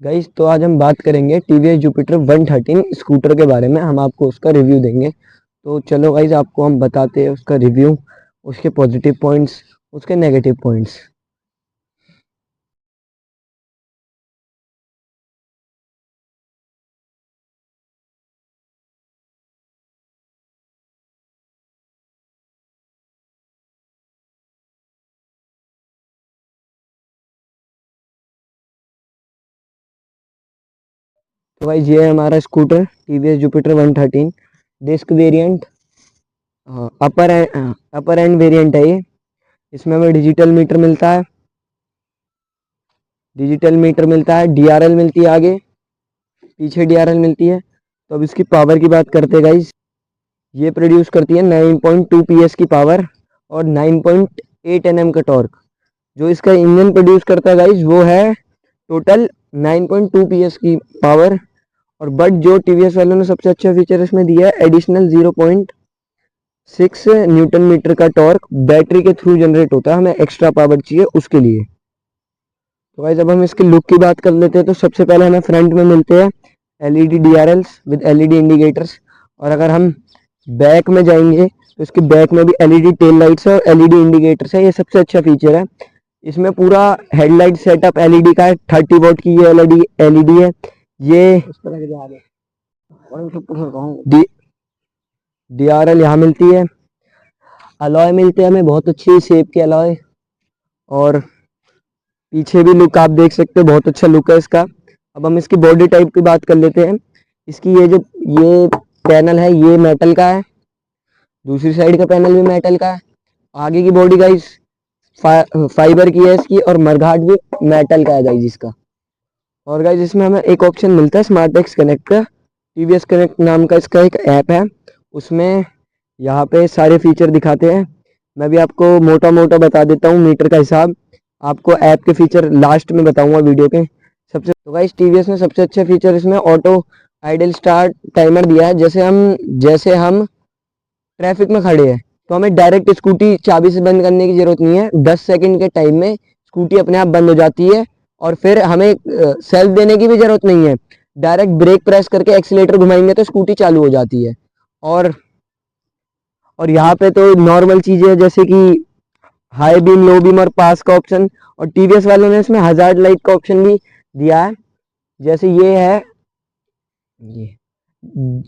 Guys तो आज हम बात करेंगे टीवीएस जुपिटर 113 स्कूटर के बारे में। हम आपको उसका रिव्यू देंगे। तो चलो गाइस आपको हम बताते हैं उसका रिव्यू, उसके पॉजिटिव पॉइंट्स, उसके नेगेटिव पॉइंट्स। तो गाइस ये है हमारा scooter TVS Jupiter 113 disc variant, upper end variant है ये। इसमें हमें डिजिटल मीटर मिलता है, डीआरएल मिलती है, आगे पीछे डीआरएल मिलती है। तो अब इसकी पावर की बात करते हैं गाइस। ये प्रोड्यूस करती है 9.2 पीएस की पावर और 9.8 एनएम का टॉर्क। जो इसका इंजन प्रोड्यूस करता है गाइस वो है टोटल 9.2 पीएस की पावर। और बट जो टीवीएस वालों ने सबसे अच्छा फीचर इसमें दिया है, एडिशनल 0.6 न्यूटन मीटर का टॉर्क बैटरी के थ्रू जनरेट होता है। हमें एक्स्ट्रा पावर चाहिए उसके लिए। तो गाइस अब हम इसके लुक की बात कर लेते हैं। तो सबसे पहले हमें फ्रंट में मिलते हैं LED DRLs with LED indicators. और अगर हम बैक में जाएंगे तो इसके बैक में भी एलईडी टेल लाइट्स है और एलईडी इंडिकेटर्स है। ये सबसे अच्छा फीचर है। इसमें पूरा हेडलाइट सेटअप एलईडी का है, 30 वोट की ये एलईडी है। ये डीआरएल यहाँ मिलती है, अलॉय मिलते हैं हमें बहुत अच्छी शेप के अलॉय। और पीछे भी लुक आप देख सकते हो, बहुत अच्छा लुक है इसका। अब हम इसकी बॉडी टाइप की बात कर लेते हैं। इसकी ये पैनल है ये मेटल का है, दूसरी साइड का पैनल भी मेटल का है। आगे की बॉडी गाइस फाइबर की है इसकी, और मरघाट भी मेटल का है गाइस इसका। और गाइस इसमें हमें एक ऑप्शन मिलता है स्मार्ट एक्स कनेक्ट का। टीवीएस कनेक्ट नाम का इसका एक ऐप है, उसमें यहाँ पे सारे फीचर दिखाते हैं। मैं भी आपको मोटा मोटा बता देता हूँ मीटर का हिसाब। आपको ऐप के फीचर लास्ट में बताऊंगा वीडियो के। सबसे तो गाइस टीवीएस ने सबसे अच्छा फीचर इसमें ऑटो आइडल स्टार्ट टाइमर दिया है। जैसे हम ट्रैफिक में खड़े हैं तो हमें डायरेक्ट स्कूटी चाबी से बंद करने की जरूरत नहीं है। 10 सेकंड के टाइम में स्कूटी अपने आप बंद हो जाती है। और फिर हमें सेल्फ देने की भी जरूरत नहीं है, डायरेक्ट ब्रेक प्रेस करके एक्सीलेटर घुमाएंगे तो स्कूटी चालू हो जाती है। और और यहाँ पे तो नॉर्मल चीजें हैं जैसे कि हाई बीम, लो बीम और पास का ऑप्शन। और टीवीएस वालों ने इसमें हजार्ड लाइट का ऑप्शन भी दिया है। जैसे ये है ये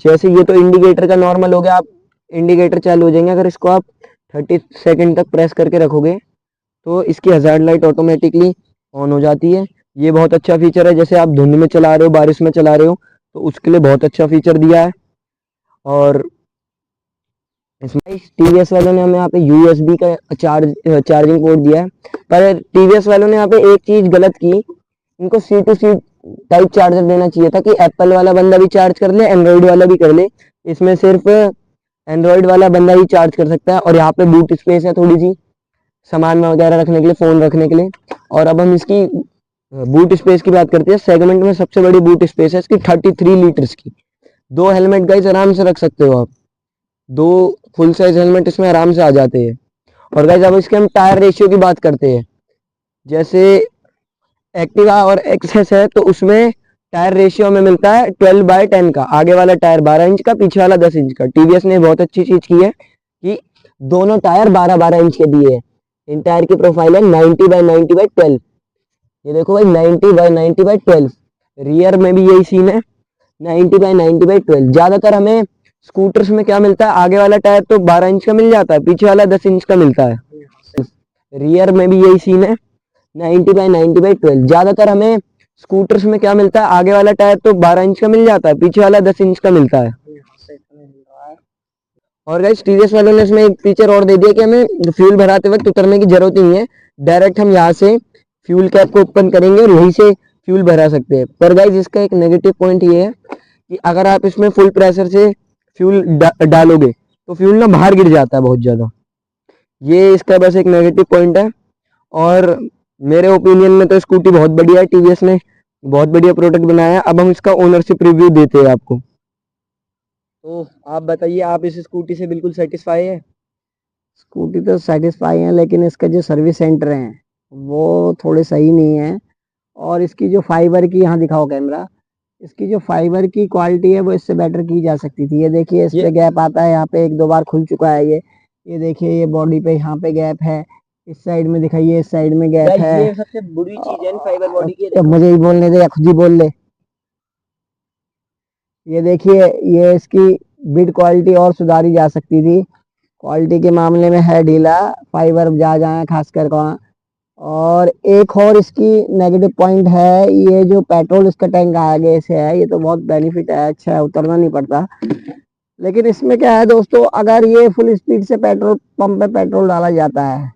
जैसे ये तो इंडिकेटर का नॉर्मल हो गया, आप इंडिकेटर चालू हो जाएंगे अगर इसको आप 30 सेकंड तक प्रेस करके रखोगे तो इसकी हजार्ड लाइट ऑटोमेटिकली ऑन हो जाती है। ये बहुत अच्छा फीचर है, जैसे आप धुंध में चला रहे हो, बारिश में चला रहे हो तो उसके लिए बहुत अच्छा फीचर दिया है। और इसमें टीवीएस वालों ने हमें यहाँ पे यूएसबी का चार्जिंग पोर्ट दिया है। पर टीवीएस वालों ने यहाँ पे एक चीज गलत की, इनको सी टू सी टाइप चार्जर देना चाहिए था कि एप्पल वाला बंदा भी चार्ज कर ले, एंड्रॉइड वाला भी कर ले। इसमें सिर्फ एंड्रॉइड वाला बंदा ही चार्ज कर सकता है। और यहाँ पे बूट स्पेस है थोड़ी सी, सामान वगैरह रखने के लिए, फोन रखने के लिए। और अब हम इसकी बूट स्पेस की बात करते हैं। सेगमेंट में सबसे बड़ी बूट स्पेस है इसकी 33 लीटर्स की। 2 हेलमेट गाइस आराम से रख सकते हो आप, 2 फुल साइज हेलमेट इसमें आराम से आ जाते हैं। और गाइस अब इसके हम टायर रेशियो की बात करते हैं। जैसे एक्टिवा और एक्सेस है तो उसमें टायर रेशियो में मिलता है 12/10 का। आगे वाला टायर 12 इंच का, पीछे वाला 10 इंच का। टीवीएस ने बहुत अच्छी चीज की है कि दोनों टायर 12-12 इंच के दिए हैं। इन टायर की प्रोफाइल है 90/90/12। ये देखो भाई 90/90/12। रियर में भी यही सीन है, 90/90/12। ज्यादातर हमें स्कूटर्स में क्या मिलता है, आगे वाला टायर तो 12 इंच का मिल जाता है, पीछे वाला 10 इंच का मिलता है। रियर में भी यही सीन है, 90/90/12। ज्यादातर हमें स्कूटर्स में क्या मिलता है, आगे वाला टायर तो 12 इंच का मिल जाता है, पीछे वाला 10 इंच का मिलता है। और गाइस टीवीएस वालों ने इसमें एक फीचर और दे दिया कि हमें फ्यूल भराते वक्त उतरने की जरूरत नहीं है। डायरेक्ट हम यहाँ से फ्यूल कैप को ओपन करेंगे और यहीं से फ्यूल भरा सकते हैं। पर गाइस इसका एक नेगेटिव पॉइंट ये है कि अगर आप इसमें फुल प्रेशर से फ्यूल डालोगे तो फ्यूल ना बाहर गिर जाता है बहुत ज्यादा। ये इसका बस एक नेगेटिव पॉइंट है। और मेरे ओपिनियन में तो स्कूटी बहुत बढ़िया है, टीवीएस ने बहुत बढ़िया प्रोडक्ट बनाया है। अब हम इसका ओनरशिप रिव्यू देते हैं आपको। तो आप बताइए, आप इस स्कूटी से बिल्कुल सेटिस्फाई है? स्कूटी तो सेटिस्फाई है, लेकिन इसका जो सर्विस सेंटर है वो थोड़े सही नहीं है। और इसकी जो फाइबर की, यहाँ दिखाओ कैमरा, इसकी जो फाइबर की क्वालिटी है वो इससे बेटर की जा सकती थी। ये देखिए इस पे गैप आता है, यहाँ पे एक दो बार खुल चुका है ये देखिए ये बॉडी पे यहाँ पे गैप है, इस साइड में दिखाइए, इस साइड में गैप है। ये सबसे बुरी चीज है फाइबर बॉडी की। तो मुझे ही बोलने दे या खुद ही बोल ले। ये देखिए ये इसकी बिल्ड क्वालिटी और सुधारी जा सकती थी। क्वालिटी के मामले में है ढीला, फाइबर जा जाए खासकर वहाँ। और एक और इसकी नेगेटिव पॉइंट है, ये जो पेट्रोल इसका टैंक आगे से है, ये तो बहुत बेनिफिट है, अच्छा है, उतरना नहीं पड़ता। लेकिन इसमें क्या है दोस्तों, अगर ये फुल स्पीड से पेट्रोल पंप पे पेट्रोल डाला जाता है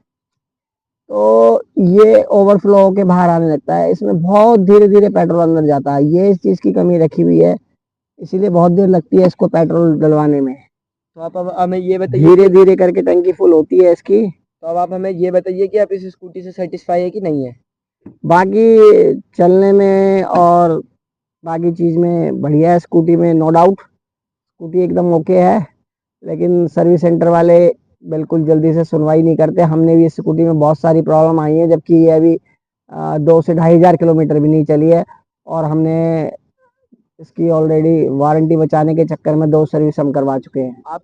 तो ये ओवरफ्लो होके बाहर आने लगता है, इसमें बहुत धीरे धीरे पेट्रोल अंदर जाता है। ये इस चीज की कमी रखी हुई है, इसीलिए बहुत देर लगती है इसको पेट्रोल डलवाने में। तो आप अब हमें ये बताइए, धीरे धीरे करके टंकी फुल होती है इसकी। तो अब आप हमें ये बताइए कि आप इस स्कूटी से सेटिस्फाई है कि नहीं है। बाकी चलने में और बाकी चीज में बढ़िया है स्कूटी में, नो डाउट स्कूटी एकदम ओके है। लेकिन सर्विस सेंटर वाले बिल्कुल जल्दी से सुनवाई नहीं करते। हमने भी इस स्कूटी में बहुत सारी प्रॉब्लम आई है, जबकि ये अभी 2 से 2,500 किलोमीटर भी नहीं चली है, और हमने इसकी ऑलरेडी वारंटी बचाने के चक्कर में 2 सर्विस हम करवा चुके हैं। आप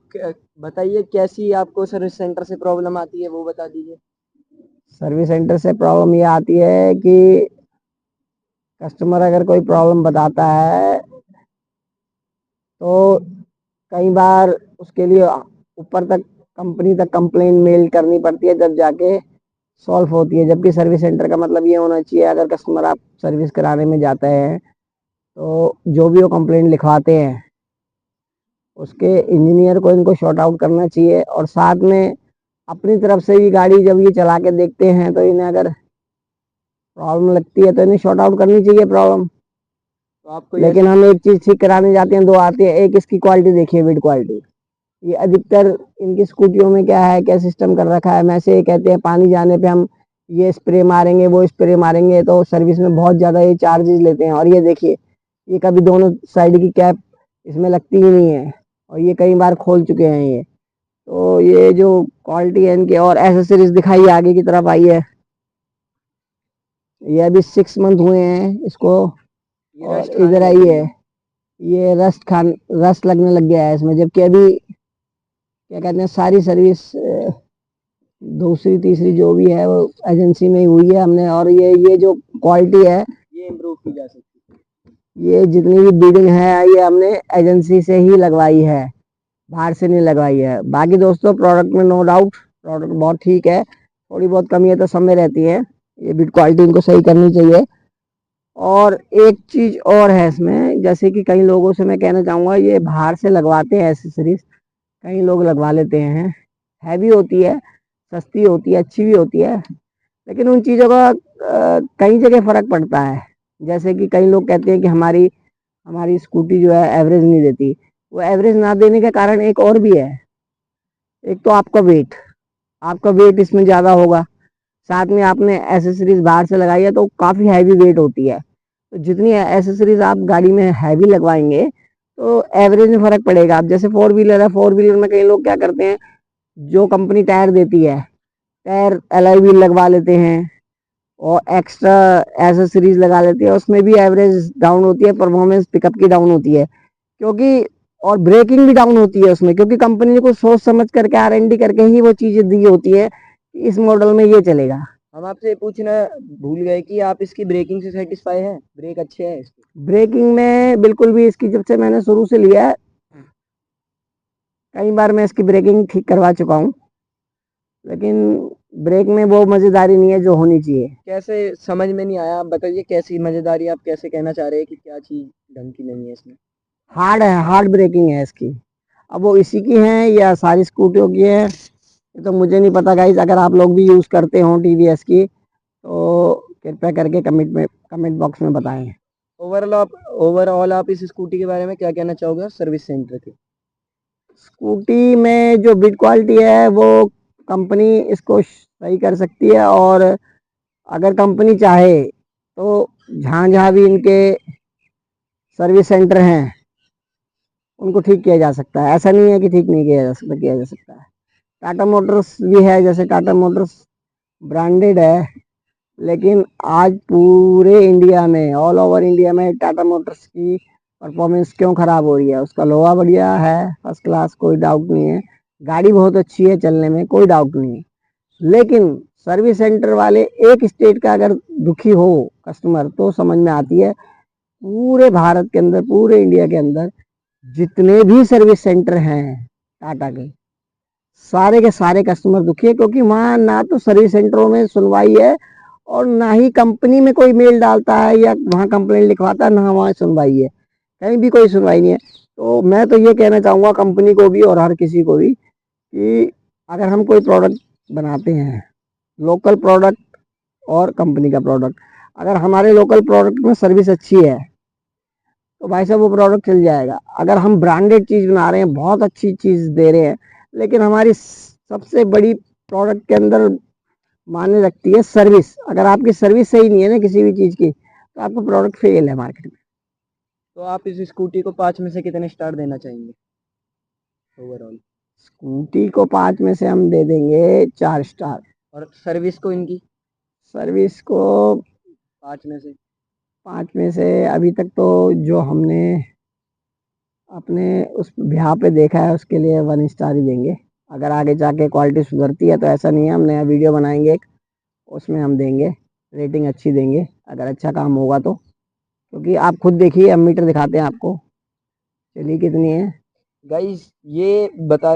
बताइए कैसी आपको सर्विस सेंटर से प्रॉब्लम आती है, वो बता दीजिए। सर्विस सेंटर से प्रॉब्लम ये आती है कि कस्टमर अगर कोई प्रॉब्लम बताता है तो कई बार उसके लिए ऊपर तक कंपनी तक कंप्लेन मेल करनी पड़ती है, जब जाके सॉल्व होती है। जबकि सर्विस सेंटर का मतलब ये होना चाहिए, अगर कस्टमर आप सर्विस कराने में जाते हैं तो जो भी वो कंप्लेंट लिखवाते हैं उसके इंजीनियर को इनको शॉर्ट आउट करना चाहिए, और साथ में अपनी तरफ से भी गाड़ी जब ये चला के देखते हैं तो इन्हें अगर प्रॉब्लम लगती है तो इन्हें शॉर्ट आउट करनी चाहिए प्रॉब्लम। तो आपको लेकिन हम एक चीज ठीक कराने जाते हैं, दो आती है। एक इसकी क्वालिटी देखिए, बिल्ड क्वालिटी, ये अधिकतर इनकी स्कूटियों में क्या है, क्या सिस्टम कर रखा है, वैसे ये कहते हैं पानी जाने पे हम ये स्प्रे मारेंगे वो स्प्रे मारेंगे, तो सर्विस में बहुत ज़्यादा ये चार्जेस लेते हैं। और ये देखिए ये कभी दोनों साइड की कैप इसमें लगती ही नहीं है, और ये कई बार खोल चुके हैं ये। तो ये जो क्वालिटी है इनकी, और एसेसरीज दिखाइए आगे की तरफ आई है, ये अभी 6 मंथ हुए हैं इसको। और इधर आई है, ये रस्ट लगने लग गया है इसमें, जबकि अभी क्या कहते हैं सारी सर्विस दूसरी तीसरी जो भी है वो एजेंसी में ही हुई है हमने। और ये जो क्वालिटी है ये इम्प्रूव की जा सकती है। ये जितनी भी बिल्डिंग है ये हमने एजेंसी से ही लगवाई है, बाहर से नहीं लगवाई है। बाकी दोस्तों प्रोडक्ट में नो डाउट प्रोडक्ट बहुत ठीक है, थोड़ी बहुत कमी है तो सब में रहती है, ये बिल्ड क्वालिटी इनको सही करनी चाहिए। और एक चीज और है इसमें, जैसे कि कई लोगों से मैं कहना चाहूँगा, ये बाहर से लगवाते हैं एसेसरीज, कई लोग लगवा लेते हैं, हैवी होती है, सस्ती होती है, अच्छी भी होती है, लेकिन उन चीज़ों का कई जगह फ़र्क पड़ता है। जैसे कि कई लोग कहते हैं कि हमारी हमारी स्कूटी जो है एवरेज नहीं देती। वो एवरेज ना देने का कारण एक और भी है। एक तो आपका वेट इसमें ज़्यादा होगा, साथ में आपने एसेसरीज बाहर से लगाई है तो काफ़ी हैवी वेट होती है। तो जितनी एसेसरीज आप गाड़ी में हैवी लगवाएंगे तो एवरेज में फ़र्क पड़ेगा। अब जैसे 4 व्हीलर है, 4 व्हीलर में कई लोग क्या करते हैं, जो कंपनी टायर देती है टायर एलॉय व्हील लगवा लेते हैं और एक्स्ट्रा एसेसरीज लगा लेते हैं, उसमें भी एवरेज डाउन होती है, परफॉर्मेंस पिकअप की डाउन होती है, क्योंकि और ब्रेकिंग भी डाउन होती है उसमें, क्योंकि कंपनी ने कुछ सोच समझ करके R&D करके ही वो चीज़ें दी होती है कि इस मॉडल में ये चलेगा। हम आपसे पूछना भूल गए कि आप इसकी ब्रेकिंग से सेटिस्फाई है, ब्रेक अच्छे है इसकी? ब्रेकिंग में बिल्कुल भी, इसकी जब से मैंने शुरू से लिया है कई बार मैं इसकी ब्रेकिंग ठीक करवा चुका हूँ, लेकिन ब्रेक में वो मज़ेदारी नहीं है जो होनी चाहिए। कैसे, समझ में नहीं आया, आप बताइए कैसी मज़ेदारी, आप कैसे कहना चाह रहे हैं कि क्या चीज़ ढंग की नहीं है इसमें? हार्ड है, हार्ड ब्रेकिंग है इसकी। अब वो इसी की है या सारी स्कूटियों की है ये तो मुझे नहीं पता गाइज। अगर आप लोग भी यूज़ करते हो TVS की तो कृपया करके कमेंट बॉक्स में बताएं। ओवरऑल आप इस स्कूटी के बारे में क्या कहना चाहोगे सर्विस सेंटर के? स्कूटी में जो बिल्ड क्वालिटी है वो कंपनी इसको सही कर सकती है, और अगर कंपनी चाहे तो जहाँ जहाँ भी इनके सर्विस सेंटर हैं उनको ठीक किया जा सकता है। ऐसा नहीं है कि ठीक नहीं किया जा सकता, किया जा सकता है। टाटा मोटर्स भी है, जैसे टाटा मोटर्स ब्रांडेड है, लेकिन आज पूरे इंडिया में, ऑल ओवर इंडिया में टाटा मोटर्स की परफॉर्मेंस क्यों खराब हो रही है? उसका लोहा बढ़िया है, फर्स्ट क्लास, कोई डाउट नहीं है, गाड़ी बहुत अच्छी है चलने में, कोई डाउट नहीं है, लेकिन सर्विस सेंटर वाले एक स्टेट का अगर दुखी हो कस्टमर तो समझ में आती है। पूरे भारत के अंदर, पूरे इंडिया के अंदर जितने भी सर्विस सेंटर हैं टाटा के सारे कस्टमर दुखी है, क्योंकि वहाँ ना तो सर्विस सेंटरों में सुनवाई है और ना ही कंपनी में कोई मेल डालता है या वहाँ कंप्लेंट लिखवाता है, ना वहाँ सुनवाई है, कहीं भी कोई सुनवाई नहीं है। तो मैं तो ये कहना चाहूँगा कंपनी को भी और हर किसी को भी कि अगर हम कोई प्रोडक्ट बनाते हैं, लोकल प्रोडक्ट और कंपनी का प्रोडक्ट, अगर हमारे लोकल प्रोडक्ट में सर्विस अच्छी है तो भाई साहब वो प्रोडक्ट चल जाएगा। अगर हम ब्रांडेड चीज़ बना रहे हैं, बहुत अच्छी चीज़ दे रहे हैं, लेकिन हमारी सबसे बड़ी प्रोडक्ट के अंदर मायने रखती है सर्विस। अगर आपकी सर्विस सही नहीं है ना किसी भी चीज़ की, तो आपका प्रोडक्ट फेल है मार्केट में। तो आप इस स्कूटी को 5 में से कितने स्टार देना चाहेंगे ओवरऑल? स्कूटी को 5 में से हम दे देंगे 4 स्टार। और सर्विस को इनकी सर्विस को 5 में से? 5 में से अभी तक तो जो हमने अपने उस ब्याह पे देखा है उसके लिए 1 स्टार ही देंगे। अगर आगे जाके क्वालिटी सुधरती है तो ऐसा नहीं है, हम नया वीडियो बनाएंगे एक, उसमें हम देंगे रेटिंग, अच्छी देंगे अगर अच्छा काम होगा तो। क्योंकि आप खुद देखिए, हम मीटर दिखाते हैं आपको, चलिए कितनी है गाइस ये बता,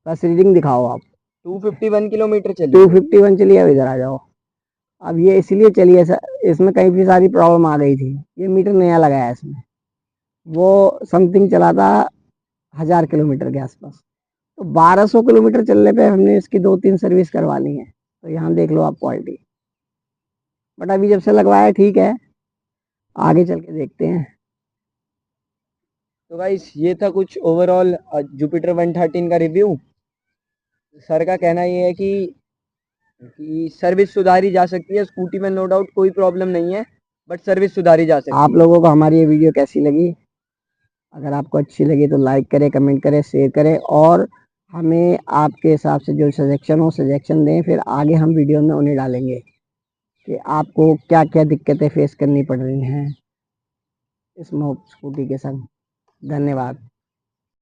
बस रीडिंग दिखाओ आप। 251 किलोमीटर चली है। 251 चलिए, अब इधर आ जाओ। अब ये इसलिए चली है इसमें कई भी सारी प्रॉब्लम आ गई थी, ये मीटर नया लगाया है इसमें। वो समथिंग चला था 1000 किलोमीटर के आसपास, तो 1200 किलोमीटर चलने पे हमने इसकी 2-3 सर्विस करवा ली है। तो यहाँ देख लो आप क्वालिटी। बट अभी जब से लगवाया ठीक है, आगे चल के देखते हैं। तो गाइस ये था कुछ ओवरऑल जुपिटर 113 का रिव्यू। सर का कहना ये है कि सर्विस सुधारी जा सकती है स्कूटी में, नो डाउट कोई प्रॉब्लम नहीं है, बट सर्विस सुधारी जा सकती आप है। लोगों को हमारी ये वीडियो कैसी लगी? अगर आपको अच्छी लगी तो लाइक करें, कमेंट करें, शेयर करें, और हमें आपके हिसाब से जो सजेशन हो सजेशन दें, फिर आगे हम वीडियो में उन्हें डालेंगे कि आपको क्या क्या दिक्कतें फेस करनी पड़ रही हैं इस स्कूटी के संग। धन्यवाद।